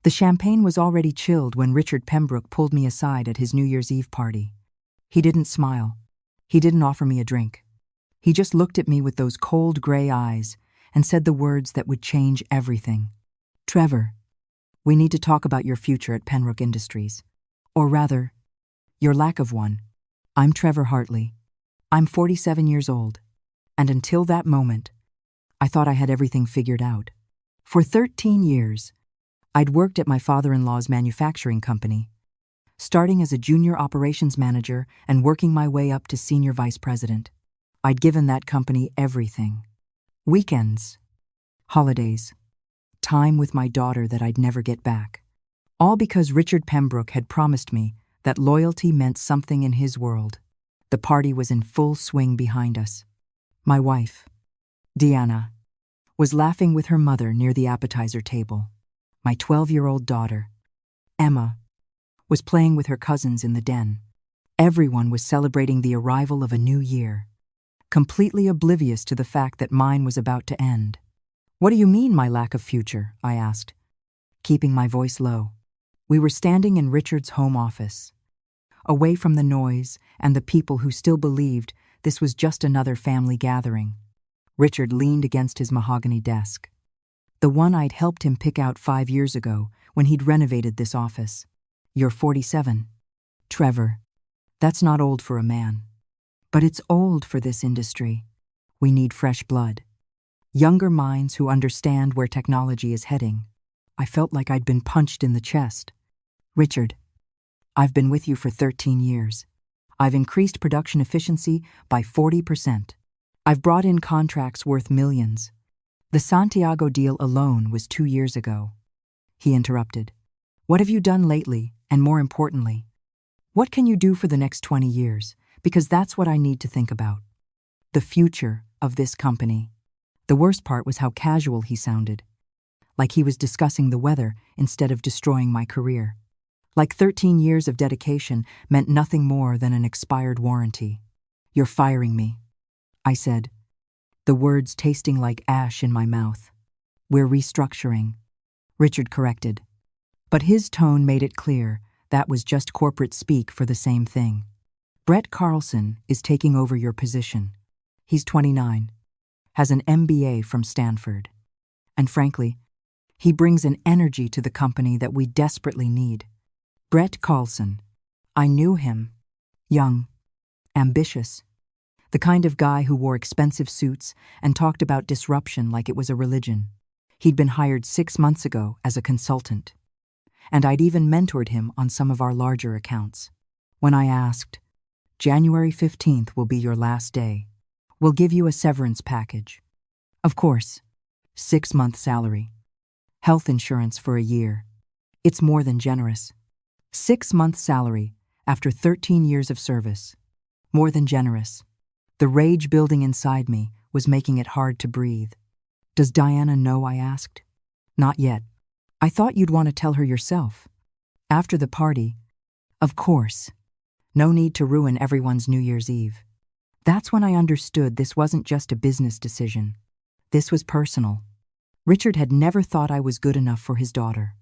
The champagne was already chilled when Richard Pembroke pulled me aside at his New Year's Eve party. He didn't smile. He didn't offer me a drink. He just looked at me with those cold gray eyes and said the words that would change everything. "Trevor, we need to talk about your future at Penrook Industries. Or rather, your lack of one. I'm Trevor Hartley. I'm 47 years old. And until that moment, I thought I had everything figured out. For 13 years, I'd worked at my father-in-law's manufacturing company, starting as a junior operations manager and working my way up to senior vice president. I'd given that company everything. Weekends, holidays, time with my daughter that I'd never get back. All because Richard Pembroke had promised me that loyalty meant something in his world. The party was in full swing behind us. My wife, Deanna, was laughing with her mother near the appetizer table. My 12-year-old daughter, Emma, was playing with her cousins in the den. Everyone was celebrating the arrival of a new year, completely oblivious to the fact that mine was about to end. "What do you mean, my lack of future?" I asked, keeping my voice low. We were standing in Richard's home office, away from the noise and the people who still believed this was just another family gathering. Richard leaned against his mahogany desk, the one I'd helped him pick out 5 years ago when he'd renovated this office. "You're 47. Trevor, that's not old for a man. But it's old for this industry. We need fresh blood. Younger minds who understand where technology is heading." I felt like I'd been punched in the chest. "Richard, I've been with you for 13 years. I've increased production efficiency by 40%. I've brought in contracts worth millions. The Santiago deal alone was 2 years ago." He interrupted. "What have you done lately, and more importantly, what can you do for the next 20 years? Because that's what I need to think about. The future of this company." The worst part was how casual he sounded, like he was discussing the weather instead of destroying my career. Like 13 years of dedication meant nothing more than an expired warranty. "You're firing me," I said, the words tasting like ash in my mouth. "We're restructuring," Richard corrected. But his tone made it clear that was just corporate speak for the same thing. "Brett Carlson is taking over your position. He's 29, has an MBA from Stanford. And frankly, he brings an energy to the company that we desperately need." Brett Carlson. I knew him. Young, ambitious, the kind of guy who wore expensive suits and talked about disruption like it was a religion. He'd been hired 6 months ago as a consultant, and I'd even mentored him on some of our larger accounts. When I asked, "January 15th will be your last day. We'll give you a severance package. Of course, 6-month salary. Health insurance for a year. It's more than generous. 6-month salary after 13 years of service. More than generous." The rage building inside me was making it hard to breathe. "Does Diana know?" I asked. "Not yet. I thought you'd want to tell her yourself. After the party." "Of course. No need to ruin everyone's New Year's Eve." That's when I understood this wasn't just a business decision. This was personal. Richard had never thought I was good enough for his daughter.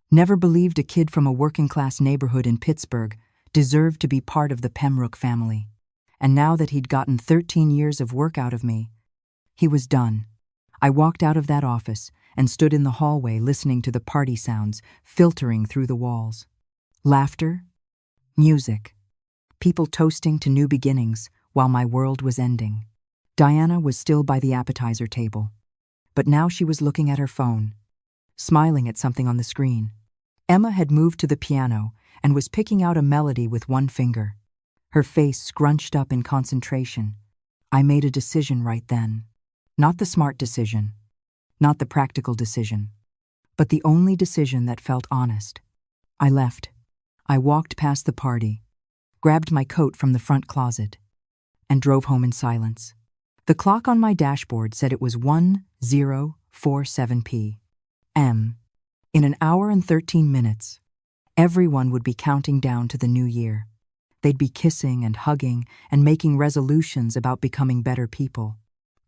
Never believed a kid from a working-class neighborhood in Pittsburgh deserved to be part of the Pembroke family. And now that he'd gotten 13 years of work out of me, he was done. I walked out of that office and stood in the hallway listening to the party sounds filtering through the walls. Laughter, music, people toasting to new beginnings while my world was ending. Diana was still by the appetizer table, but now she was looking at her phone, smiling at something on the screen. Emma had moved to the piano and was picking out a melody with one finger, her face scrunched up in concentration. I made a decision right then. Not the smart decision, not the practical decision, but the only decision that felt honest. I left. I walked past the party, grabbed my coat from the front closet, and drove home in silence. The clock on my dashboard said it was 10:47 p.m. In an hour and 13 minutes, everyone would be counting down to the new year. They'd be kissing and hugging and making resolutions about becoming better people.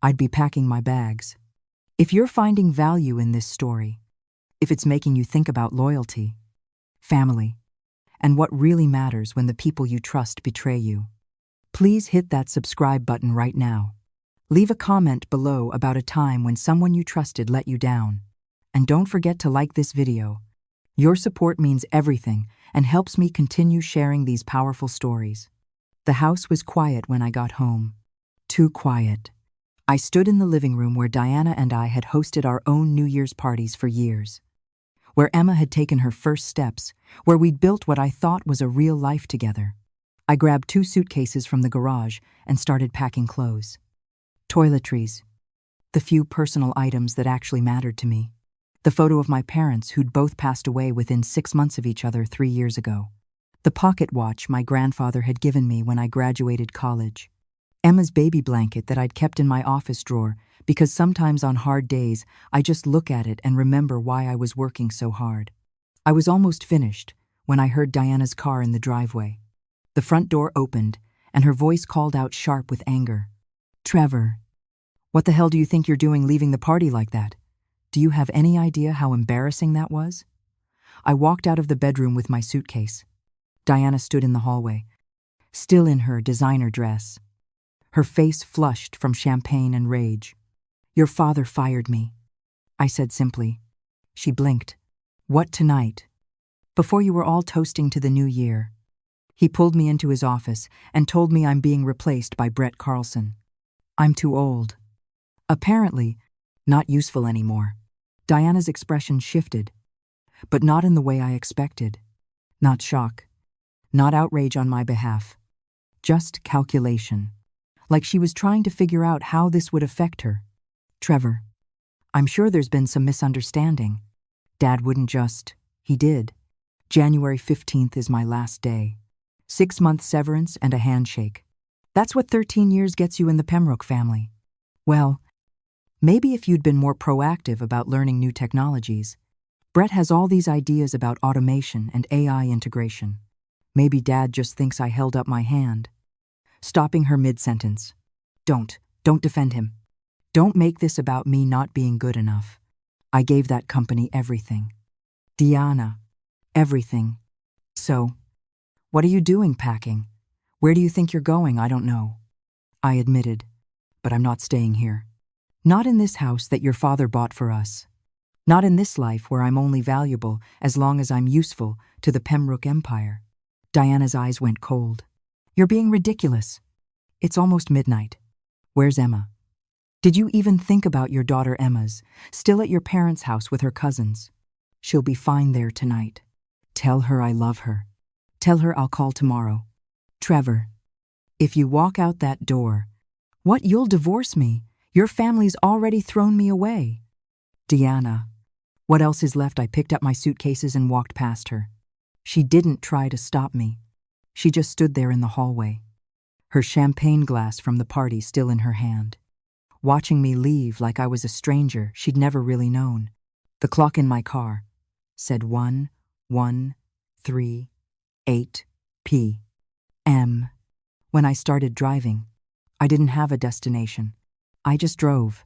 I'd be packing my bags. If you're finding value in this story, if it's making you think about loyalty, family, and what really matters when the people you trust betray you. Please hit that subscribe button right now. Leave a comment below about a time when someone you trusted let you down. And don't forget to like this video. Your support means everything and helps me continue sharing these powerful stories. The house was quiet when I got home. Too quiet. I stood in the living room where Diana and I had hosted our own New Year's parties for years, where Emma had taken her first steps, where we'd built what I thought was a real life together. I grabbed 2 suitcases from the garage and started packing clothes. Toiletries. The few personal items that actually mattered to me. The photo of my parents who'd both passed away within 6 months of each other 3 years ago. The pocket watch my grandfather had given me when I graduated college. Emma's baby blanket that I'd kept in my office drawer because sometimes on hard days I just look at it and remember why I was working so hard. I was almost finished when I heard Diana's car in the driveway. The front door opened and her voice called out sharp with anger. "Trevor, what the hell do you think you're doing leaving the party like that? Do you have any idea how embarrassing that was?" I walked out of the bedroom with my suitcase. Diana stood in the hallway, still in her designer dress, her face flushed from champagne and rage. "Your father fired me," I said simply. She blinked. "What, tonight? Before you were all toasting to the new year." He pulled me into his office and told me I'm being replaced by Brett Carlson. I'm too old. Apparently, not useful anymore. Diana's expression shifted, but not in the way I expected. Not shock, not outrage on my behalf. Just calculation. Like she was trying to figure out how this would affect her. "Trevor, I'm sure there's been some misunderstanding. Dad wouldn't just. He did. January 15th is my last day. 6-month severance and a handshake. That's what 13 years gets you in the Pembroke family. Well, maybe if you'd been more proactive about learning new technologies. Brett has all these ideas about automation and AI integration. Maybe Dad just thinks I held up my hand." Stopping her mid-sentence. Don't defend him. Don't make this about me not being good enough. I gave that company everything. Diana, everything. So, what are you doing packing? Where do you think you're going? I don't know. I admitted, but I'm not staying here. Not in this house that your father bought for us. Not in this life where I'm only valuable as long as I'm useful to the Pembroke Empire. Diana's eyes went cold. "You're being ridiculous. It's almost midnight. Where's Emma? Did you even think about your daughter Emma's, still at your parents' house with her cousins? She'll be fine there tonight. Tell her I love her. Tell her I'll call tomorrow. Trevor, if you walk out that door, what, you'll divorce me? Your family's already thrown me away." Diana, what else is left? I picked up my suitcases and walked past her. She didn't try to stop me. She just stood there in the hallway, her champagne glass from the party still in her hand, watching me leave like I was a stranger she'd never really known. The clock in my car said 1:1:38 p.m. When I started driving, I didn't have a destination. I just drove,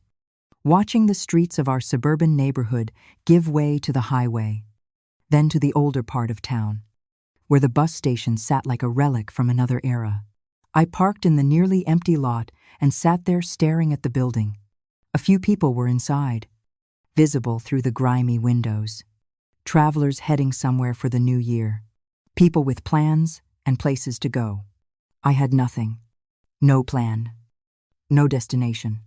watching the streets of our suburban neighborhood give way to the highway, then to the older part of town, where the bus station sat like a relic from another era. I parked in the nearly empty lot and sat there staring at the building. A few people were inside, visible through the grimy windows. Travelers heading somewhere for the new year. People with plans and places to go. I had nothing. No plan. No destination.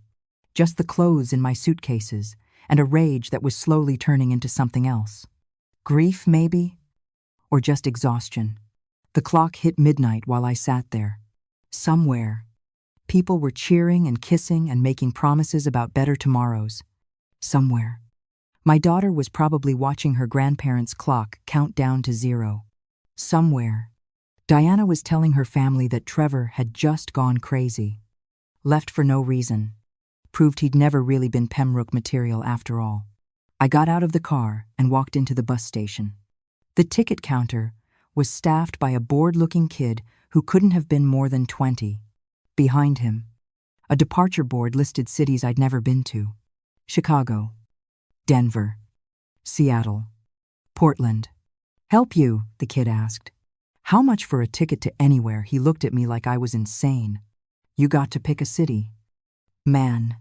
Just the clothes in my suitcases and a rage that was slowly turning into something else. Grief, maybe? Or just exhaustion. The clock hit midnight while I sat there. Somewhere, people were cheering and kissing and making promises about better tomorrows. Somewhere. My daughter was probably watching her grandparents' clock count down to 0. Somewhere. Diana was telling her family that Trevor had just gone crazy. Left for no reason. Proved he'd never really been Pembroke material after all. I got out of the car and walked into the bus station. The ticket counter was staffed by a bored-looking kid who couldn't have been more than 20. Behind him, a departure board listed cities I'd never been to. Chicago, Denver, Seattle. Portland. Help you? The kid asked. How much for a ticket to anywhere? He looked at me like I was insane. You got to pick a city. Man.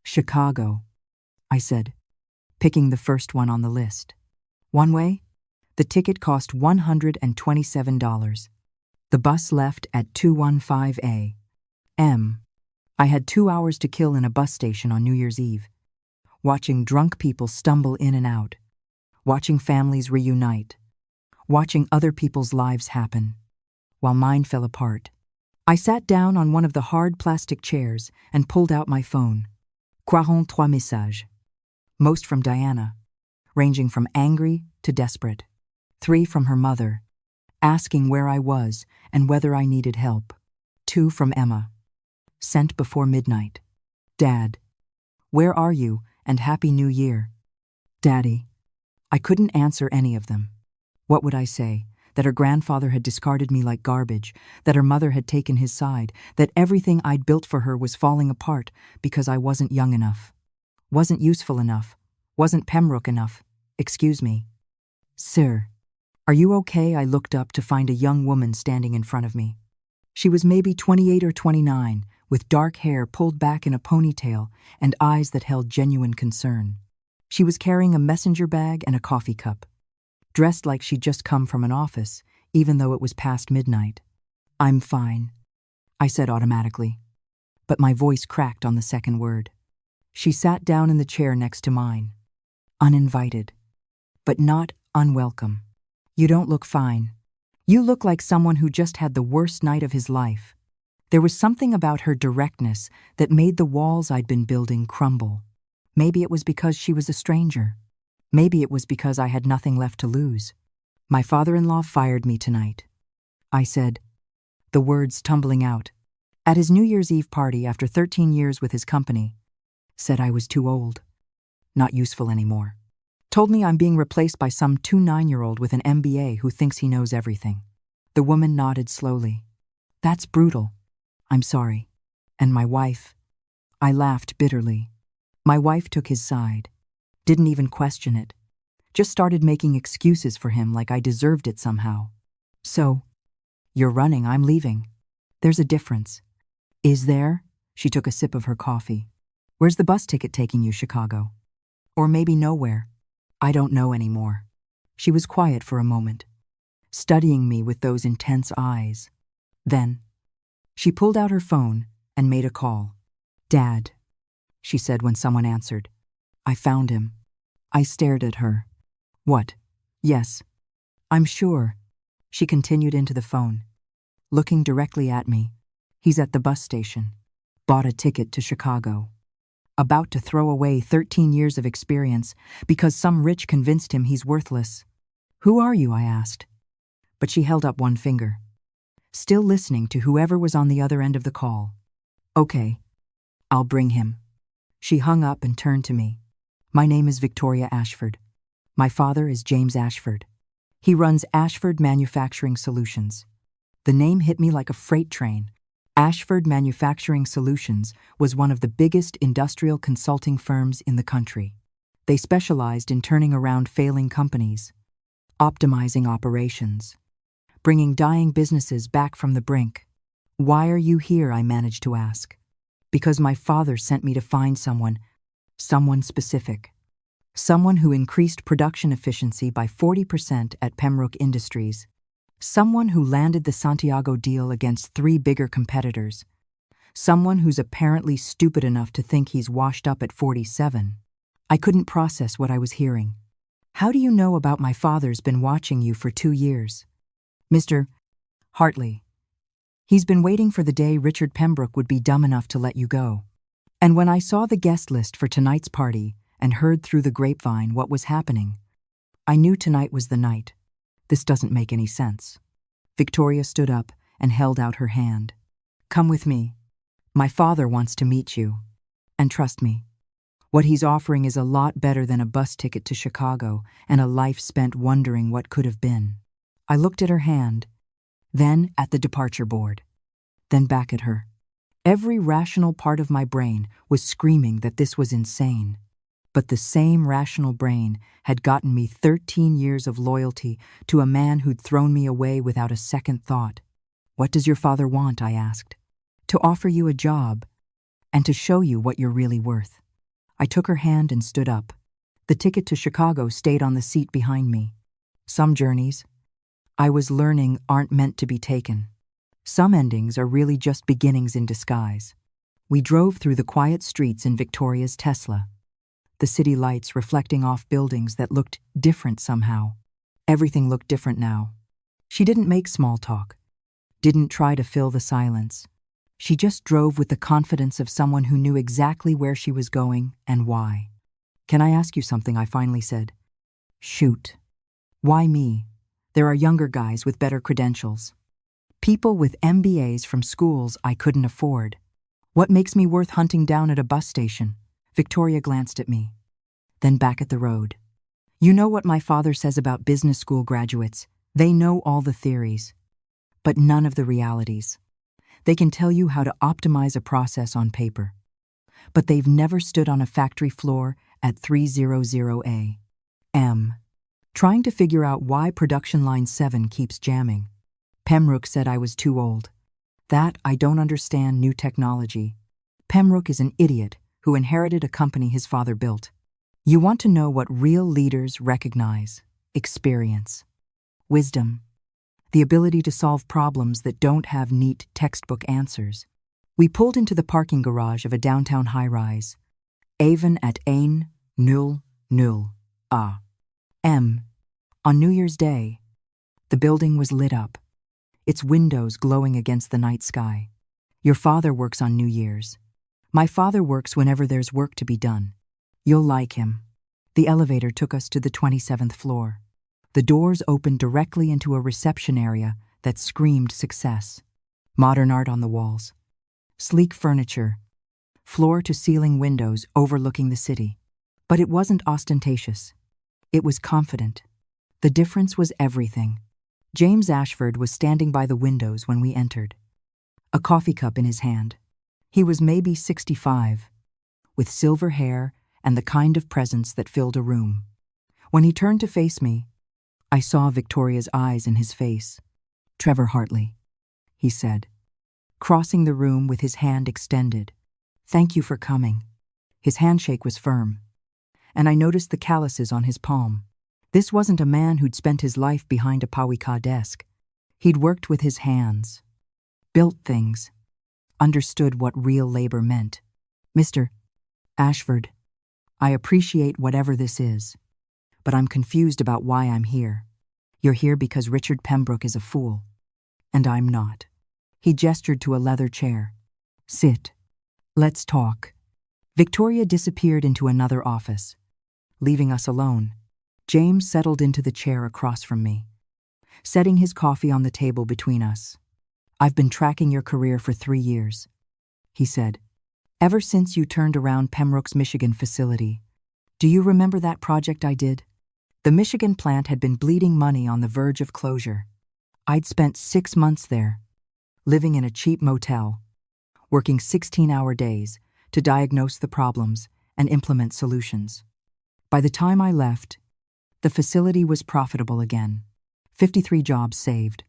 Chicago, I said, picking the first one on the list. One way? The ticket cost $127. The bus left at 2:15 a.m. I had 2 hours to kill in a bus station on New Year's Eve, watching drunk people stumble in and out, watching families reunite, watching other people's lives happen, while mine fell apart. I sat down on one of the hard plastic chairs and pulled out my phone. 43 messages. Most from Diana, ranging from angry to desperate. 3 from her mother, asking where I was and whether I needed help. 2 from Emma, sent before midnight. Dad, where are you, and Happy New Year. Daddy. I couldn't answer any of them. What would I say? That her grandfather had discarded me like garbage, that her mother had taken his side, that everything I'd built for her was falling apart because I wasn't young enough, wasn't useful enough, wasn't Pembroke enough. Excuse me. Sir, are you okay? I looked up to find a young woman standing in front of me. She was maybe 28 or 29, with dark hair pulled back in a ponytail and eyes that held genuine concern. She was carrying a messenger bag and a coffee cup, dressed like she'd just come from an office, even though it was past midnight. I'm fine, I said automatically, but my voice cracked on the second word. She sat down in the chair next to mine, uninvited, but not unwelcome. You don't look fine. You look like someone who just had the worst night of his life. There was something about her directness that made the walls I'd been building crumble. Maybe it was because she was a stranger. Maybe it was because I had nothing left to lose. My father-in-law fired me tonight, I said, the words tumbling out. At his New Year's Eve party after 13 years with his company. Said I was too old, not useful anymore. Told me I'm being replaced by some 29-year-old with an MBA who thinks he knows everything. The woman nodded slowly. That's brutal. I'm sorry. And my wife? I laughed bitterly. My wife took his side. Didn't even question it. Just started making excuses for him like I deserved it somehow. So, you're running, I'm leaving. There's a difference. Is there? She took a sip of her coffee. Where's the bus ticket taking you, Chicago? Or maybe nowhere. I don't know anymore. She was quiet for a moment, studying me with those intense eyes. Then, she pulled out her phone and made a call. Dad, she said when someone answered. I found him. I stared at her. What? Yes. I'm sure. She continued into the phone, looking directly at me. He's at the bus station. Bought a ticket to Chicago. About to throw away 13 years of experience because some rich convinced him he's worthless. Who are you? I asked. But she held up one finger, still listening to whoever was on the other end of the call. Okay, I'll bring him. She hung up and turned to me. My name is Victoria Ashford. My father is James Ashford. He runs Ashford Manufacturing Solutions. The name hit me like a freight train. Ashford Manufacturing Solutions was one of the biggest industrial consulting firms in the country. They specialized in turning around failing companies, optimizing operations, bringing dying businesses back from the brink. Why are you here? I managed to ask. Because my father sent me to find someone specific. Someone who increased production efficiency by 40% at Pembroke Industries. Someone who landed the Santiago deal against 3 bigger competitors. Someone who's apparently stupid enough to think he's washed up at 47. I couldn't process what I was hearing. How do you know about my father's been watching you for 2 years? Mr. Hartley. He's been waiting for the day Richard Pembroke would be dumb enough to let you go. And when I saw the guest list for tonight's party and heard through the grapevine what was happening, I knew tonight was the night. This doesn't make any sense. Victoria stood up and held out her hand. Come with me. My father wants to meet you. And trust me, what he's offering is a lot better than a bus ticket to Chicago and a life spent wondering what could have been. I looked at her hand, then at the departure board, then back at her. Every rational part of my brain was screaming that this was insane. But the same rational brain had gotten me 13 years of loyalty to a man who'd thrown me away without a second thought. "What does your father want?" I asked. "To offer you a job and to show you what you're really worth." I took her hand and stood up. The ticket to Chicago stayed on the seat behind me. Some journeys, I was learning, aren't meant to be taken. Some endings are really just beginnings in disguise. We drove through the quiet streets in Victoria's Tesla, the city lights reflecting off buildings that looked different somehow. Everything looked different now. She didn't make small talk, didn't try to fill the silence. She just drove with the confidence of someone who knew exactly where she was going and why. "Can I ask you something?" I finally said. "Shoot." "Why me? There are younger guys with better credentials. People with MBAs from schools I couldn't afford. What makes me worth hunting down at a bus station?" Victoria glanced at me, then back at the road. "You know what my father says about business school graduates? They know all the theories, but none of the realities. They can tell you how to optimize a process on paper, but they've never stood on a factory floor at 300 a.m. trying to figure out why production line 7 keeps jamming. Pembroke said I was too old. That I don't understand new technology. Pembroke is an idiot who inherited a company his father built. You want to know what real leaders recognize: experience, wisdom, the ability to solve problems that don't have neat textbook answers. We pulled into the parking garage of a downtown high-rise. Even at 1:00 a.m. on New Year's Day, the building was lit up, its windows glowing against the night sky. Your father works on New Year's. My father works whenever there's work to be done. You'll like him. The elevator took us to the 27th floor. The doors opened directly into a reception area that screamed success. Modern art on the walls, sleek furniture, floor-to-ceiling windows overlooking the city. But it wasn't ostentatious. It was confident. The difference was everything. James Ashford was standing by the windows when we entered, a coffee cup in his hand. He was maybe 65, with silver hair and the kind of presence that filled a room. When he turned to face me, I saw Victoria's eyes in his face. "Trevor Hartley," he said, crossing the room with his hand extended. "Thank you for coming." His handshake was firm, and I noticed the calluses on his palm. This wasn't a man who'd spent his life behind a Powika desk. He'd worked with his hands, built things, understood what real labor meant. "Mr. Ashford, I appreciate whatever this is, but I'm confused about why I'm here. You're here because Richard Pembroke is a fool, and I'm not." He gestured to a leather chair. "Sit. Let's talk." Victoria disappeared into another office, leaving us alone. James settled into the chair across from me, setting his coffee on the table between us. "I've been tracking your career for 3 years," he said. "Ever since you turned around Pembroke's Michigan facility. Do you remember that project I did? The Michigan plant had been bleeding money on the verge of closure. I'd spent 6 months there, living in a cheap motel, working 16-hour days to diagnose the problems and implement solutions. By the time I left, the facility was profitable again. 53 jobs saved.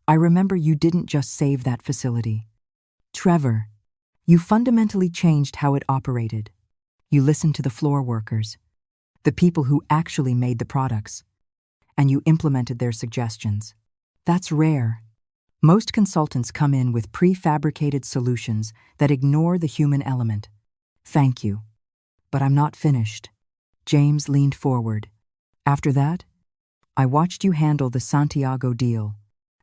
I remember you didn't just save that facility. Trevor, you fundamentally changed how it operated. You listened to the floor workers, the people who actually made the products, and you implemented their suggestions. That's rare. Most consultants come in with prefabricated solutions that ignore the human element. Thank you. But I'm not finished." James leaned forward. "After that, I watched you handle the Santiago deal.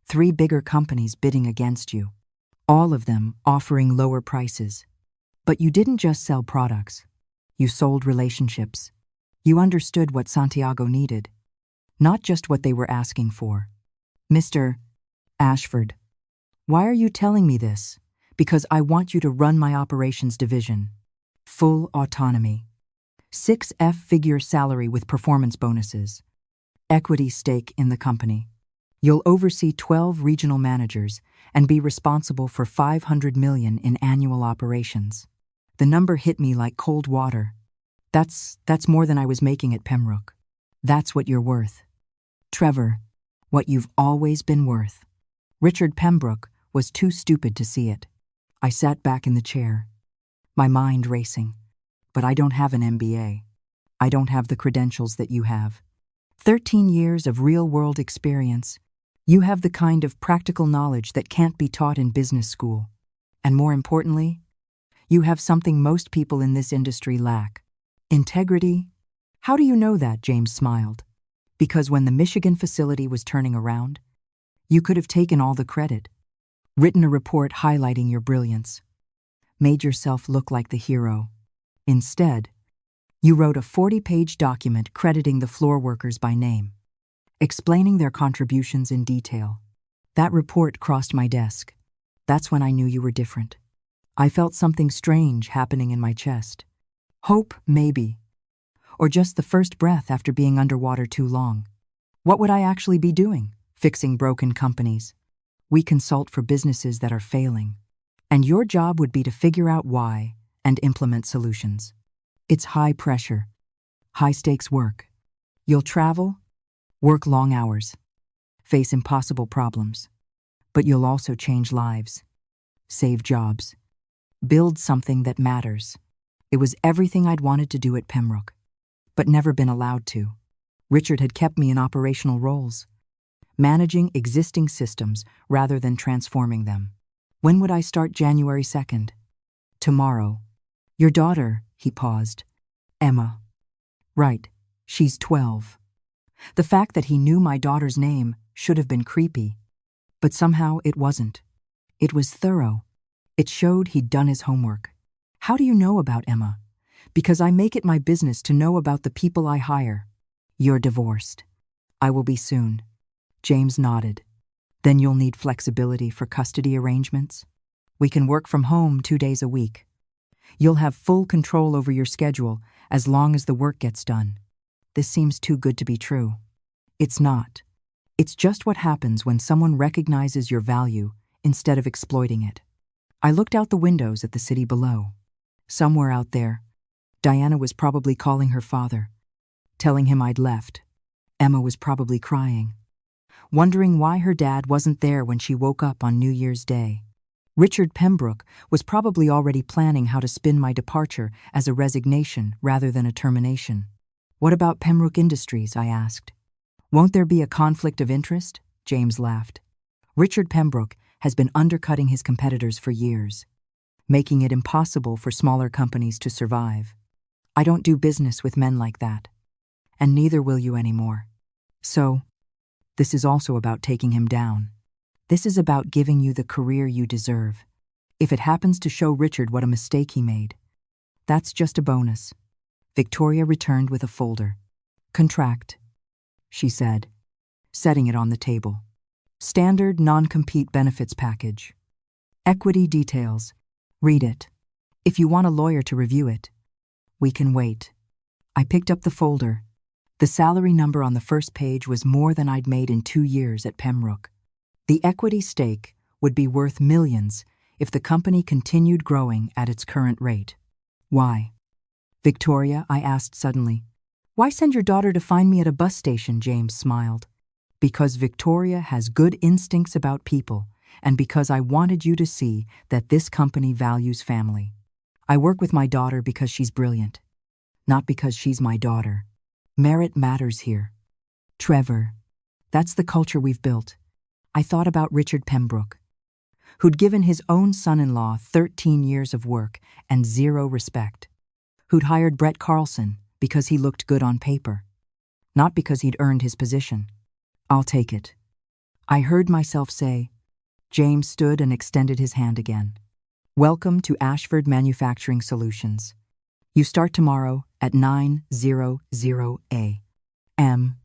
3 bigger companies bidding against you, all of them offering lower prices. But you didn't just sell products. You sold relationships. You understood what Santiago needed, not just what they were asking for." "Mr. Ashford, why are you telling me this?" "Because I want you to run my operations division. Full autonomy. 6-figure salary with performance bonuses. Equity stake in the company. You'll oversee 12 regional managers and be responsible for $500 million in annual operations." The number hit me like cold water. That's more than I was making at Pembroke. That's what you're worth. Trevor, what you've always been worth. Richard Pembroke was too stupid to see it. I sat back in the chair, my mind racing. But I don't have an MBA. I don't have the credentials that you have. 13 years of real-world experience. You have the kind of practical knowledge that can't be taught in business school. And more importantly, you have something most people in this industry lack. Integrity. How do you know that? James smiled. Because when the Michigan facility was turning around, you could have taken all the credit, written a report highlighting your brilliance, made yourself look like the hero. Instead, you wrote a 40-page document crediting the floor workers by name, explaining their contributions in detail. That report crossed my desk. That's when I knew you were different. I felt something strange happening in my chest. Hope, maybe. Or just the first breath after being underwater too long. What would I actually be doing? Fixing broken companies. We consult for businesses that are failing. And your job would be to figure out why and implement solutions. It's high pressure, high stakes work. You'll travel, work long hours, face impossible problems. But you'll also change lives, save jobs, build something that matters. It was everything I'd wanted to do at Pembroke, but never been allowed to. Richard had kept me in operational roles, managing existing systems rather than transforming them. When would I start? January 2nd. Tomorrow. Your daughter, he paused. Emma. Right, she's 12. The fact that he knew my daughter's name should have been creepy, but somehow it wasn't. It was thorough. It showed he'd done his homework. How do you know about Emma? Because I make it my business to know about the people I hire. You're divorced. I will be soon. James nodded. Then you'll need flexibility for custody arrangements. We can work from home 2 days a week. You'll have full control over your schedule as long as the work gets done. This seems too good to be true. It's not. It's just what happens when someone recognizes your value instead of exploiting it. I looked out the windows at the city below. Somewhere out there, Diana was probably calling her father, telling him I'd left. Emma was probably crying, wondering why her dad wasn't there when she woke up on New Year's Day. Richard Pembroke was probably already planning how to spin my departure as a resignation rather than a termination. What about Pembroke Industries? I asked. Won't there be a conflict of interest? James laughed. Richard Pembroke has been undercutting his competitors for years, making it impossible for smaller companies to survive. I don't do business with men like that, and neither will you anymore. So, this is also about taking him down. This is about giving you the career you deserve. If it happens to show Richard what a mistake he made, that's just a bonus. Victoria returned with a folder. Contract, she said, setting it on the table. Standard non-compete benefits package. Equity details. Read it. If you want a lawyer to review it, we can wait. I picked up the folder. The salary number on the first page was more than I'd made in 2 years at Pembroke. The equity stake would be worth millions if the company continued growing at its current rate. Why? Victoria, I asked suddenly. Why send your daughter to find me at a bus station? James smiled. Because Victoria has good instincts about people, and because I wanted you to see that this company values family. I work with my daughter because she's brilliant, not because she's my daughter. Merit matters here. Trevor, that's the culture we've built. I thought about Richard Pembroke, who'd given his own son-in-law 13 years of work and 0 respect, who'd hired Brett Carlson because he looked good on paper, not because he'd earned his position. I'll take it. I heard myself say. James stood and extended his hand again. Welcome to Ashford Manufacturing Solutions. You start tomorrow at 9:00 a.m.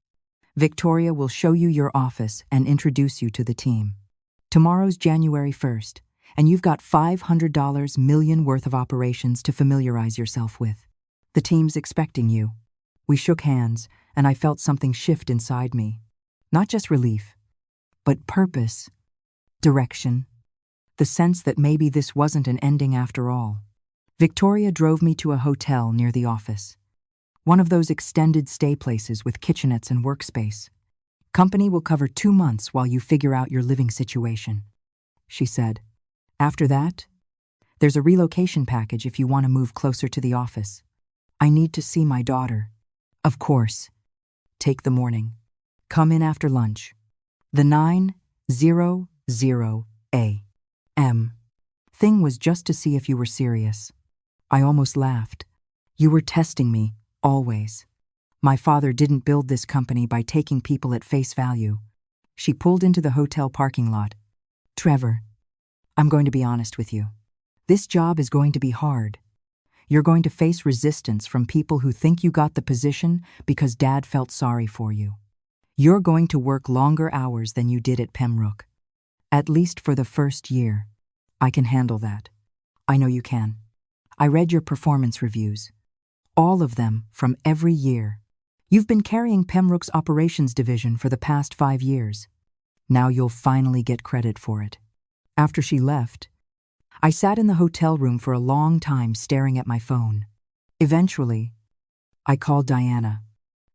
Victoria will show you your office and introduce you to the team. Tomorrow's January 1st, and you've got $500 million worth of operations to familiarize yourself with. The team's expecting you. We shook hands, and I felt something shift inside me. Not just relief, but purpose, direction, the sense that maybe this wasn't an ending after all. Victoria drove me to a hotel near the office. One of those extended stay places with kitchenettes and workspace. Company will cover 2 months while you figure out your living situation, she said. After that, there's a relocation package if you want to move closer to the office. I need to see my daughter. Of course. Take the morning. Come in after lunch. The 9:00 a.m. thing was just to see if you were serious. I almost laughed. You were testing me, always. My father didn't build this company by taking people at face value. She pulled into the hotel parking lot. Trevor, I'm going to be honest with you. This job is going to be hard. You're going to face resistance from people who think you got the position because Dad felt sorry for you. You're going to work longer hours than you did at Pembroke. At least for the first year. I can handle that. I know you can. I read your performance reviews. All of them from every year. You've been carrying Pembroke's operations division for the past 5 years. Now you'll finally get credit for it. After she left, I sat in the hotel room for a long time staring at my phone. Eventually, I called Diana.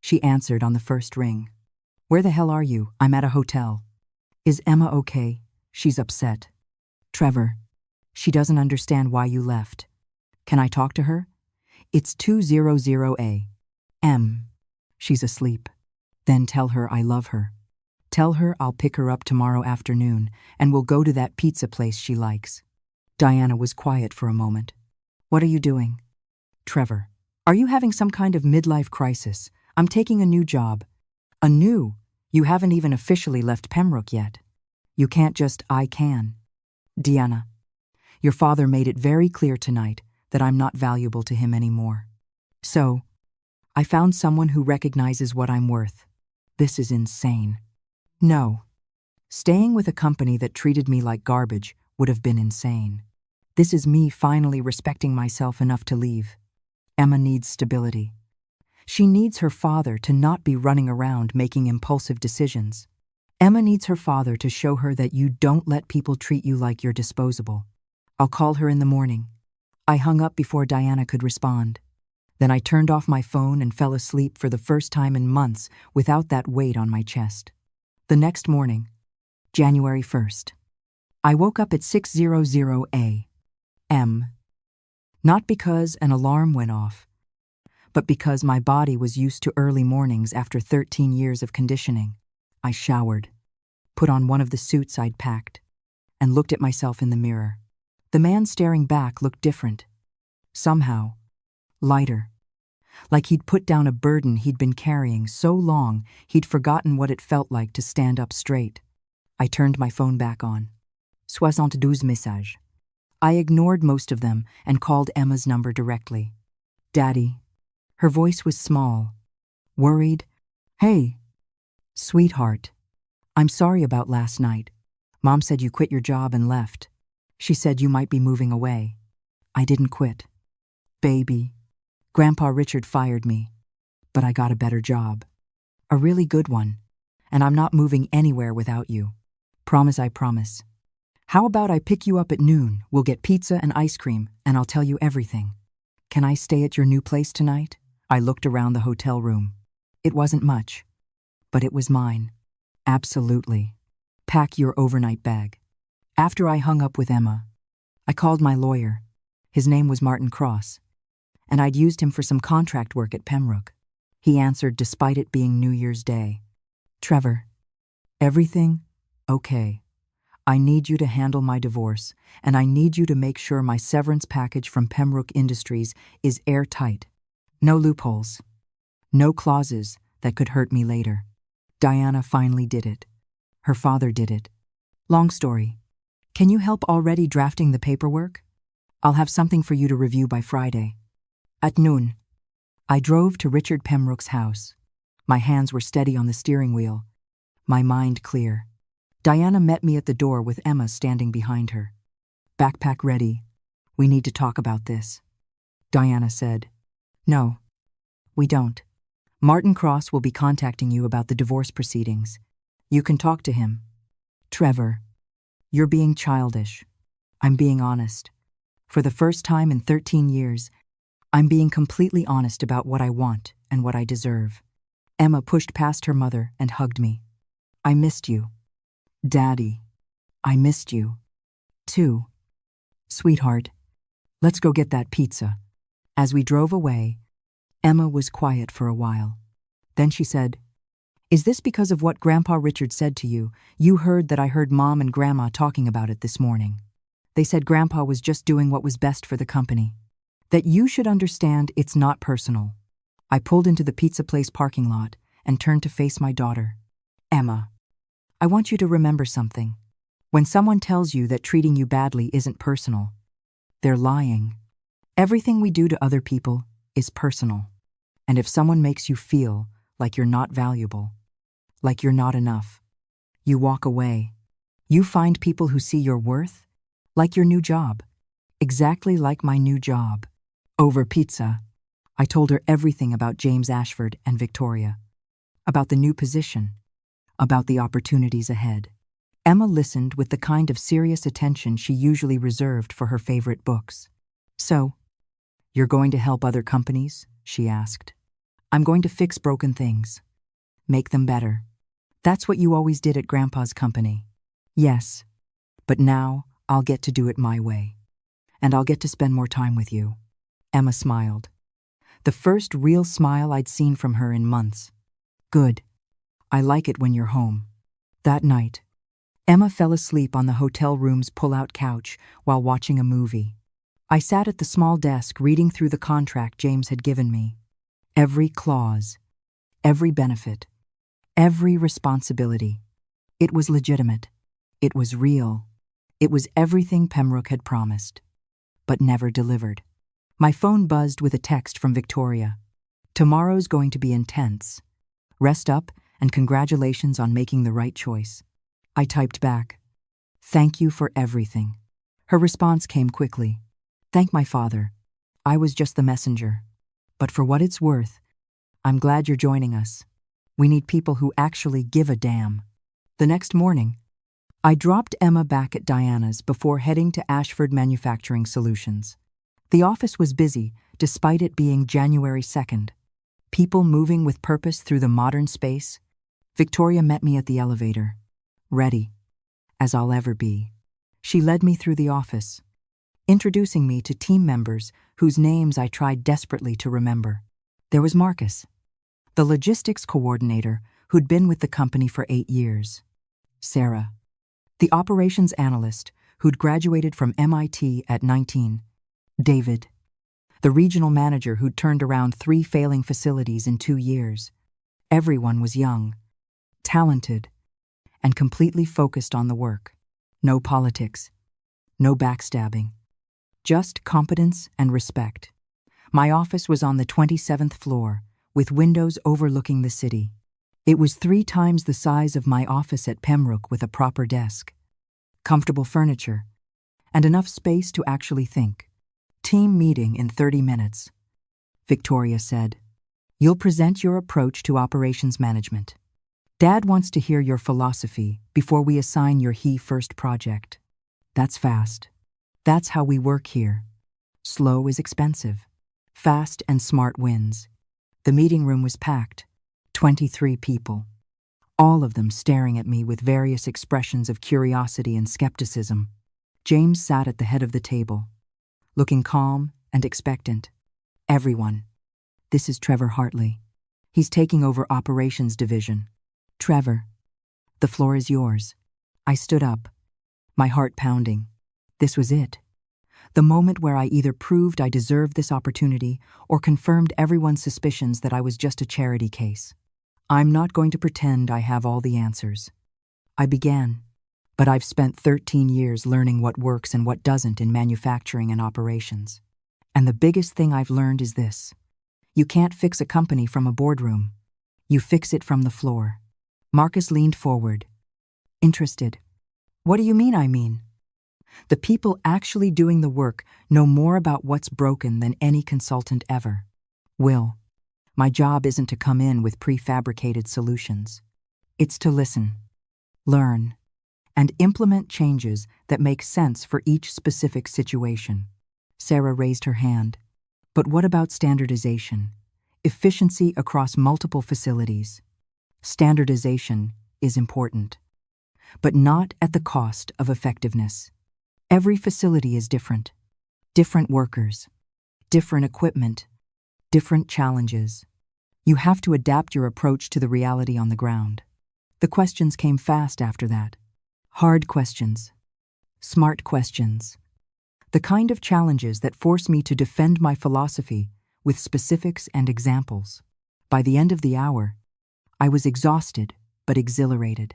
She answered on the first ring. Where the hell are you? I'm at a hotel. Is Emma okay? She's upset. Trevor, she doesn't understand why you left. Can I talk to her? It's 2:00 a.m. She's asleep. Then tell her I love her. Tell her I'll pick her up tomorrow afternoon and we'll go to that pizza place she likes. Diana was quiet for a moment. What are you doing? Trevor, are you having some kind of midlife crisis? I'm taking a new job. A new? You haven't even officially left Pembroke yet. You can't just, I can. Diana, your father made it very clear tonight that I'm not valuable to him anymore. So, I found someone who recognizes what I'm worth. This is insane. No. Staying with a company that treated me like garbage would have been insane. This is me finally respecting myself enough to leave. Emma needs stability. She needs her father to not be running around making impulsive decisions. Emma needs her father to show her that you don't let people treat you like you're disposable. I'll call her in the morning. I hung up before Diana could respond. Then I turned off my phone and fell asleep for the first time in months without that weight on my chest. The next morning, January 1st, I woke up at 6:00 a.m. Not because an alarm went off, but because my body was used to early mornings after 13 years of conditioning. I showered, put on one of the suits I'd packed, and looked at myself in the mirror. The man staring back looked different. Somehow, lighter. Like he'd put down a burden he'd been carrying so long he'd forgotten what it felt like to stand up straight. I turned my phone back on. 72 messages. I ignored most of them and called Emma's number directly. Daddy. Her voice was small, worried. Hey, sweetheart. I'm sorry about last night. Mom said you quit your job and left. She said you might be moving away. I didn't quit. Baby. Grandpa Richard fired me, but I got a better job. A really good one, and I'm not moving anywhere without you. Promise I promise. How about I pick you up at noon, we'll get pizza and ice cream, and I'll tell you everything. Can I stay at your new place tonight? I looked around the hotel room. It wasn't much, but it was mine. Absolutely. Pack your overnight bag. After I hung up with Emma, I called my lawyer. His name was Martin Cross, and I'd used him for some contract work at Pembroke. He answered despite it being New Year's Day. Trevor, everything okay. I need you to handle my divorce, and I need you to make sure my severance package from Pembroke Industries is airtight. No loopholes. No clauses that could hurt me later. Diana finally did it. Her father did it. Long story. Can you help already drafting the paperwork? I'll have something for you to review by Friday. At noon, I drove to Richard Pembroke's house. My hands were steady on the steering wheel, my mind clear. Diana met me at the door with Emma standing behind her. Backpack ready. We need to talk about this. Diana said. No, we don't. Martin Cross will be contacting you about the divorce proceedings. You can talk to him. Trevor, you're being childish. I'm being honest. For the first time in 13 years, I'm being completely honest about what I want and what I deserve. Emma pushed past her mother and hugged me. I missed you. Daddy, I missed you. Too. Sweetheart, let's go get that pizza. As we drove away, Emma was quiet for a while. Then she said, "Is this because of what Grandpa Richard said to you? You heard that I heard Mom and Grandma talking about it this morning. They said Grandpa was just doing what was best for the company. That you should understand it's not personal." I pulled into the pizza place parking lot and turned to face my daughter. "Emma, I want you to remember something. When someone tells you that treating you badly isn't personal, they're lying. Everything we do to other people is personal. And if someone makes you feel like you're not valuable, like you're not enough, you walk away. You find people who see your worth, like your new job, exactly like my new job." Over pizza, I told her everything about James Ashford and Victoria, about the new position, about the opportunities ahead. Emma listened with the kind of serious attention she usually reserved for her favorite books. "So, you're going to help other companies?" she asked. "I'm going to fix broken things, make them better. That's what you always did at Grandpa's company." "Yes, but now I'll get to do it my way. And I'll get to spend more time with you." Emma smiled. The first real smile I'd seen from her in months. "Good. I like it when you're home." That night, Emma fell asleep on the hotel room's pull-out couch while watching a movie. I sat at the small desk reading through the contract James had given me. Every clause, every benefit, every responsibility. It was legitimate. It was real. It was everything Pembroke had promised, but never delivered. My phone buzzed with a text from Victoria. "Tomorrow's going to be intense. Rest up and congratulations on making the right choice." I typed back, "Thank you for everything." Her response came quickly. "Thank my father. I was just the messenger. But for what it's worth, I'm glad you're joining us. We need people who actually give a damn." The next morning, I dropped Emma back at Diana's before heading to Ashford Manufacturing Solutions. The office was busy, despite it being January 2nd. People moving with purpose through the modern space. Victoria met me at the elevator. Ready, as I'll ever be. She led me through the office, introducing me to team members whose names I tried desperately to remember. There was Marcus, the logistics coordinator who'd been with the company for 8 years. Sarah, the operations analyst who'd graduated from MIT at 19. David, the regional manager who'd turned around 3 failing facilities in 2 years. Everyone was young, talented, and completely focused on the work. No politics, no backstabbing, just competence and respect. My office was on the 27th floor, with windows overlooking the city. It was 3 times the size of my office at Pembroke with a proper desk, comfortable furniture, and enough space to actually think. "Team meeting in 30 minutes, Victoria said. "You'll present your approach to operations management. Dad wants to hear your philosophy before we assign your first project." That's fast. That's how we work here. Slow is expensive. Fast and smart wins. The meeting room was packed. 23 people. All of them staring at me with various expressions of curiosity and skepticism. James sat at the head of the table, looking calm and expectant. "Everyone, this is Trevor Hartley. He's taking over Operations Division." "Trevor, the floor is yours." I stood up, my heart pounding. This was it. The moment where I either proved I deserved this opportunity or confirmed everyone's suspicions that I was just a charity case. I'm not going to pretend I have all the answers. I began, but I've spent 13 years learning what works and what doesn't in manufacturing and operations. And the biggest thing I've learned is this: you can't fix a company from a boardroom. You fix it from the floor. Marcus leaned forward, interested. "What do you mean, I mean?" "The people actually doing the work know more about what's broken than any consultant ever. Will, my job isn't to come in with prefabricated solutions. It's to listen, learn, and implement changes that make sense for each specific situation." Sarah raised her hand. "But what about standardization? Efficiency across multiple facilities. Standardization is important, but not at the cost of effectiveness. Every facility is different. Different workers, different equipment, different challenges. You have to adapt your approach to the reality on the ground. The questions came fast after that. Hard questions. Smart questions. The kind of challenges that force me to defend my philosophy with specifics and examples. By the end of the hour, I was exhausted but exhilarated.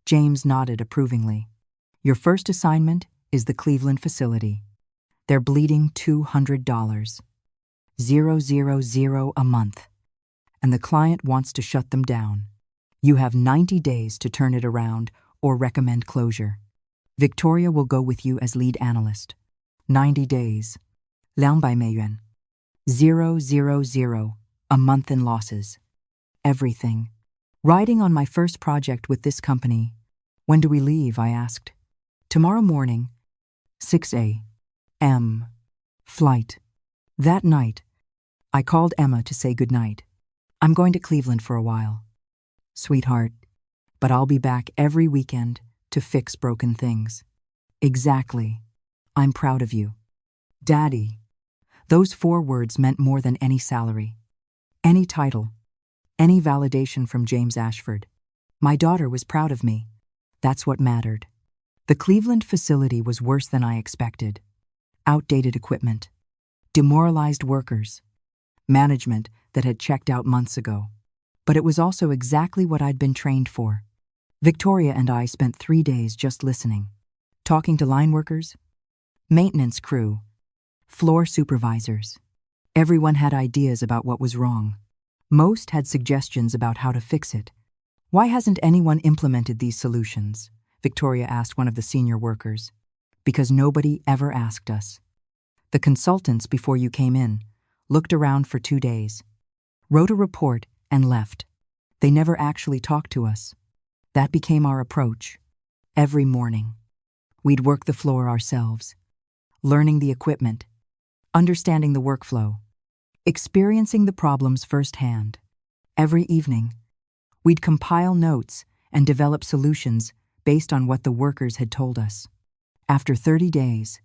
James nodded approvingly. Your first assignment is the Cleveland facility. They're bleeding $200. 000 a month. And the client wants to shut them down. You have 90 days to turn it around or recommend closure. Victoria will go with you as lead analyst. 90 days. 200 美元. 000 a month in losses. Everything. Riding on my first project with this company. When do we leave? I asked. Tomorrow morning. 6 a.m. Flight. That night, I called Emma to say goodnight. I'm going to Cleveland for a while. Sweetheart, but I'll be back every weekend to fix broken things. Exactly. I'm proud of you. Daddy. Those 4 words meant more than any salary, any title, any validation from James Ashford. My daughter was proud of me. That's what mattered. The Cleveland facility was worse than I expected. Outdated equipment, demoralized workers, management that had checked out months ago. But it was also exactly what I'd been trained for. Victoria and I spent 3 days just listening, talking to line workers, maintenance crew, floor supervisors. Everyone had ideas about what was wrong. Most had suggestions about how to fix it. Why hasn't anyone implemented these solutions? Victoria asked one of the senior workers. Because nobody ever asked us. The consultants, before you came in, looked around for 2 days, wrote a report, and left. They never actually talked to us. That became our approach. Every morning, we'd work the floor ourselves, learning the equipment, understanding the workflow, experiencing the problems firsthand. Every evening, we'd compile notes and develop solutions based on what the workers had told us. After 30 days,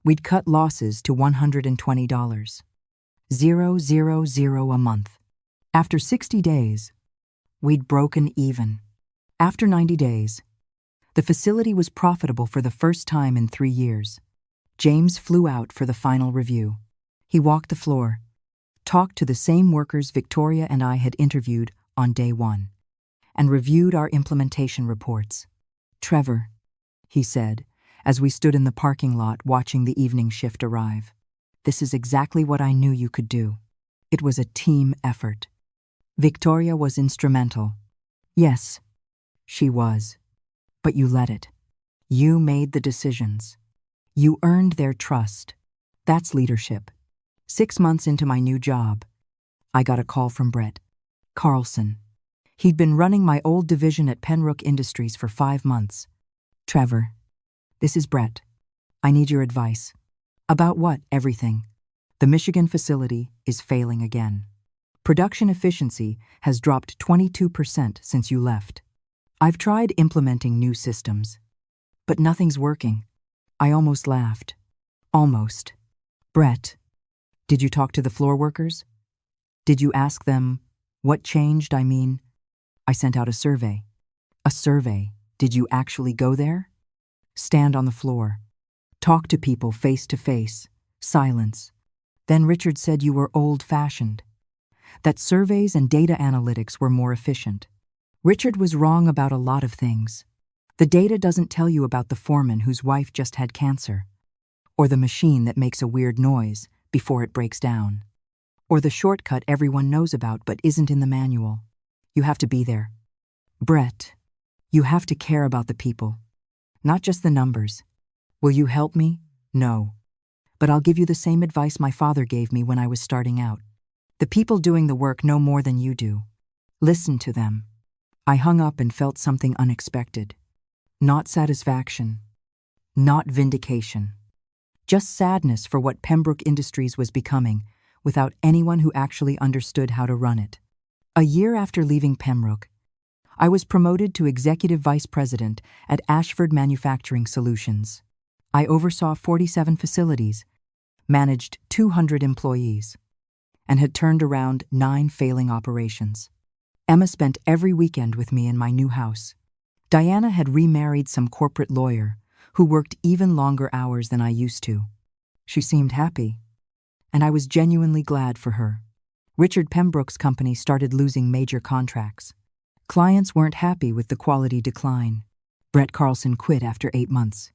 we'd cut losses to $120. 000 a month. After 60 days, we'd broken even. After 90 days, the facility was profitable for the first time in 3 years. James flew out for the final review. He walked the floor, talked to the same workers Victoria and I had interviewed on day 1, and reviewed our implementation reports. Trevor, he said, as we stood in the parking lot watching the evening shift arrive. This is exactly what I knew you could do. It was a team effort. Victoria was instrumental. Yes, she was. But you let it. You made the decisions. You earned their trust. That's leadership. 6 months into my new job, I got a call from Brett Carlson. He'd been running my old division at Penrook Industries for 5 months. Trevor, this is Brett. I need your advice. About what? Everything. The Michigan facility is failing again. Production efficiency has dropped 22% since you left. I've tried implementing new systems, but nothing's working. I almost laughed. Almost. Brett, did you talk to the floor workers? Did you ask them what changed? I sent out a survey. A survey. Did you actually go there? Stand on the floor. Talk to people face to face. Silence. Then Richard said you were old-fashioned. That surveys and data analytics were more efficient. Richard was wrong about a lot of things. The data doesn't tell you about the foreman whose wife just had cancer, or the machine that makes a weird noise before it breaks down, or the shortcut everyone knows about but isn't in the manual. You have to be there. Brett, you have to care about the people, not just the numbers. Will you help me? No. But I'll give you the same advice my father gave me when I was starting out. The people doing the work know more than you do. Listen to them. I hung up and felt something unexpected. Not satisfaction. Not vindication. Just sadness for what Pembroke Industries was becoming without anyone who actually understood how to run it. A year after leaving Pembroke, I was promoted to Executive Vice President at Ashford Manufacturing Solutions. I oversaw 47 facilities, managed 200 employees, and had turned around 9 failing operations. Emma spent every weekend with me in my new house. Diana had remarried some corporate lawyer who worked even longer hours than I used to. She seemed happy, and I was genuinely glad for her. Richard Pembroke's company started losing major contracts. Clients weren't happy with the quality decline. Brett Carlson quit after 8 months.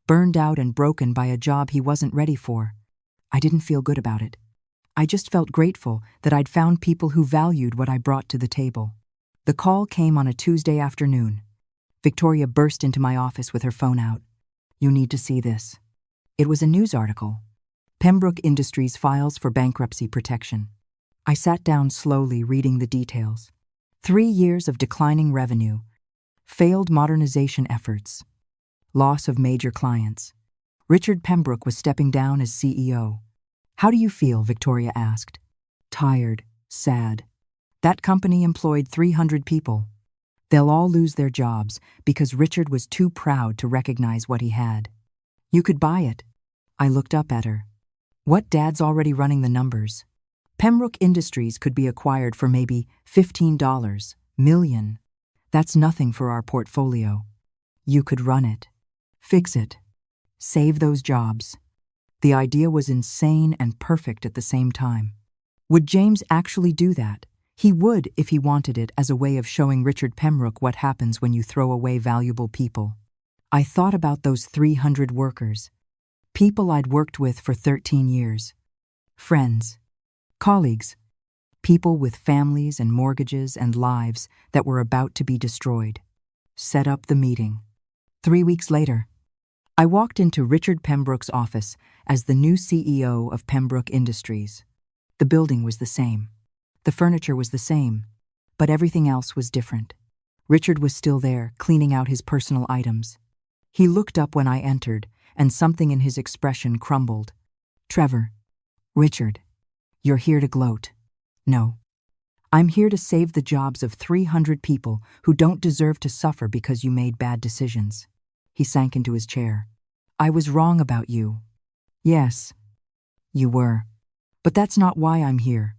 Burned out and broken by a job he wasn't ready for. I didn't feel good about it. I just felt grateful that I'd found people who valued what I brought to the table. The call came on a Tuesday afternoon. Victoria burst into my office with her phone out. "You need to see this." It was a news article. Pembroke Industries files for bankruptcy protection. I sat down slowly, reading the details. 3 years of declining revenue, failed modernization efforts, loss of major clients. Richard Pembroke was stepping down as CEO. "How do you feel?" Victoria asked. "Tired, sad. That company employed 300 people. They'll all lose their jobs because Richard was too proud to recognize what he had. You could buy it." I looked up at her. "What? Dad's already running the numbers. Pembroke Industries could be acquired for maybe $15 million. That's nothing for our portfolio. You could run it, fix it, save those jobs." The idea was insane and perfect at the same time. Would James actually do that? He would if he wanted it, as a way of showing Richard Pembroke what happens when you throw away valuable people. I thought about those 300 workers, people I'd worked with for 13 years, friends, colleagues, people with families and mortgages and lives that were about to be destroyed. Set up the meeting. 3 weeks later, I walked into Richard Pembroke's office as the new CEO of Pembroke Industries. The building was the same. The furniture was the same, but everything else was different. Richard was still there, cleaning out his personal items. He looked up when I entered, and something in his expression crumbled. "Trevor, Richard, you're here to gloat." "No. I'm here to save the jobs of 300 people who don't deserve to suffer because you made bad decisions." He sank into his chair. "I was wrong about you." "Yes, you were. But that's not why I'm here.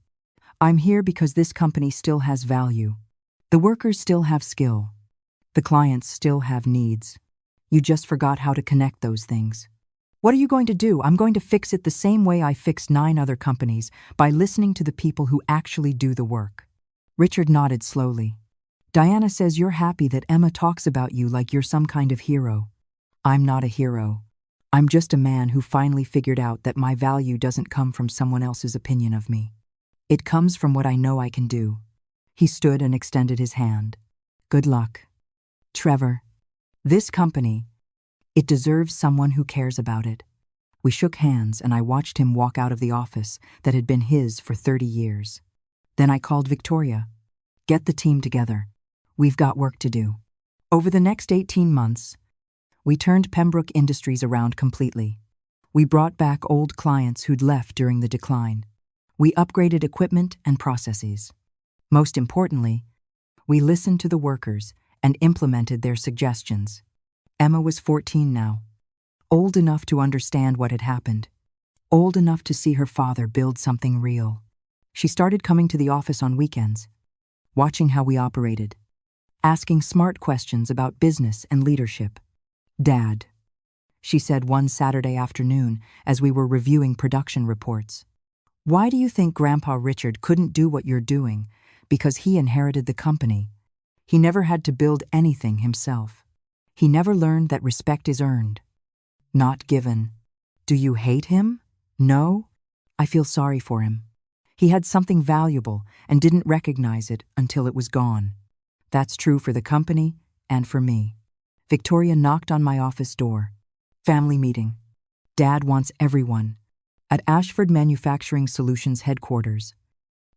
I'm here because this company still has value. The workers still have skill. The clients still have needs. You just forgot how to connect those things." "What are you going to do?" "I'm going to fix it the same way I fixed 9 other companies, by listening to the people who actually do the work." Richard nodded slowly. "Diana says you're happy that Emma talks about you like you're some kind of hero. I'm not a hero. I'm just a man who finally figured out that my value doesn't come from someone else's opinion of me. It comes from what I know I can do." He stood and extended his hand. "Good luck. Trevor, this company, it deserves someone who cares about it." We shook hands, and I watched him walk out of the office that had been his for 30 years. Then I called Victoria. "Get the team together. We've got work to do." Over the next 18 months, we turned Pembroke Industries around completely. We brought back old clients who'd left during the decline. We upgraded equipment and processes. Most importantly, we listened to the workers and implemented their suggestions. Emma was 14 now, old enough to understand what had happened, old enough to see her father build something real. She started coming to the office on weekends, watching how we operated, asking smart questions about business and leadership. "Dad," she said one Saturday afternoon as we were reviewing production reports, "why do you think Grandpa Richard couldn't do what you're doing? Because he inherited the company. He never had to build anything himself. He never learned that respect is earned, not given." "Do you hate him?" "No. I feel sorry for him. He had something valuable and didn't recognize it until it was gone. That's true for the company and for me." Victoria knocked on my office door. "Family meeting. Dad wants everyone." At Ashford Manufacturing Solutions headquarters,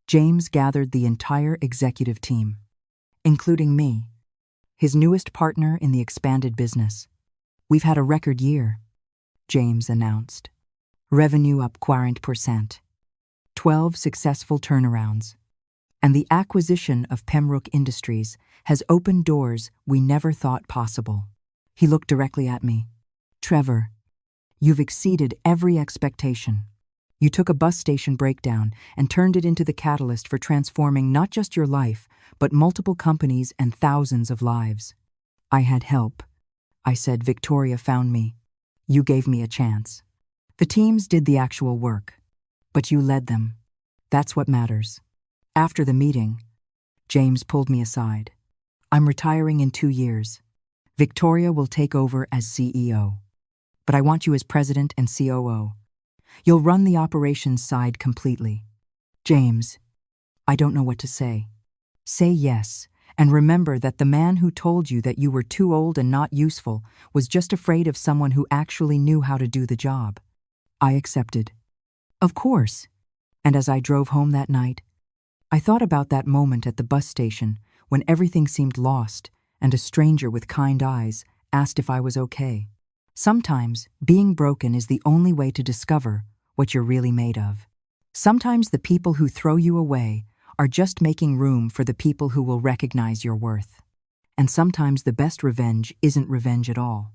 James gathered the entire executive team, including me, his newest partner in the expanded business. "We've had a record year," James announced. "Revenue up 40%. 12 successful turnarounds. And the acquisition of Pembroke Industries has opened doors we never thought possible. He looked directly at me. Trevor, you've exceeded every expectation. You took a bus station breakdown and turned it into the catalyst for transforming not just your life, but multiple companies and thousands of lives. I had help. I said, Victoria found me. You gave me a chance. The teams did the actual work, but you led them. That's what matters. After the meeting, James pulled me aside. I'm retiring in 2 years. Victoria will take over as CEO. But I want you as president and COO. You'll run the operations side completely. James, I don't know what to say. Say yes, and remember that the man who told you that you were too old and not useful was just afraid of someone who actually knew how to do the job. I accepted. Of course. And as I drove home that night, I thought about that moment at the bus station when everything seemed lost and a stranger with kind eyes asked if I was okay. Sometimes being broken is the only way to discover what you're really made of. Sometimes the people who throw you away are just making room for the people who will recognize your worth. And sometimes the best revenge isn't revenge at all.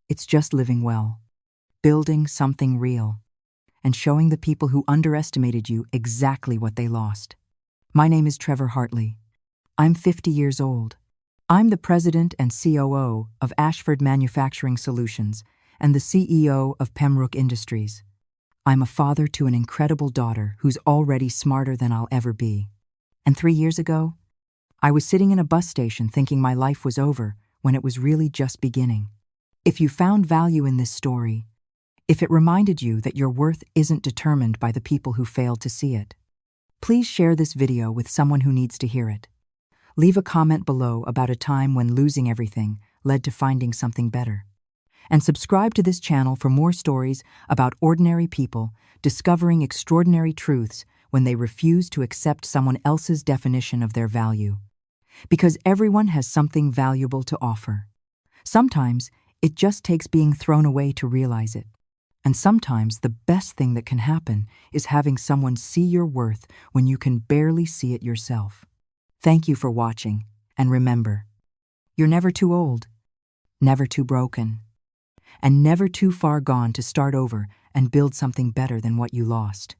It's just living well, building something real, and showing the people who underestimated you exactly what they lost. My name is Trevor Hartley. I'm 50 years old. I'm the president and COO of Ashford Manufacturing Solutions and the CEO of Pembroke Industries. I'm a father to an incredible daughter who's already smarter than I'll ever be. And 3 years ago, I was sitting in a bus station thinking my life was over when it was really just beginning. If you found value in this story, if it reminded you that your worth isn't determined by the people who failed to see it, please share this video with someone who needs to hear it. Leave a comment below about a time when losing everything led to finding something better. And subscribe to this channel for more stories about ordinary people discovering extraordinary truths when they refuse to accept someone else's definition of their value. Because everyone has something valuable to offer. Sometimes it just takes being thrown away to realize it. And sometimes the best thing that can happen is having someone see your worth when you can barely see it yourself. Thank you for watching, and remember, you're never too old, never too broken, and never too far gone to start over and build something better than what you lost.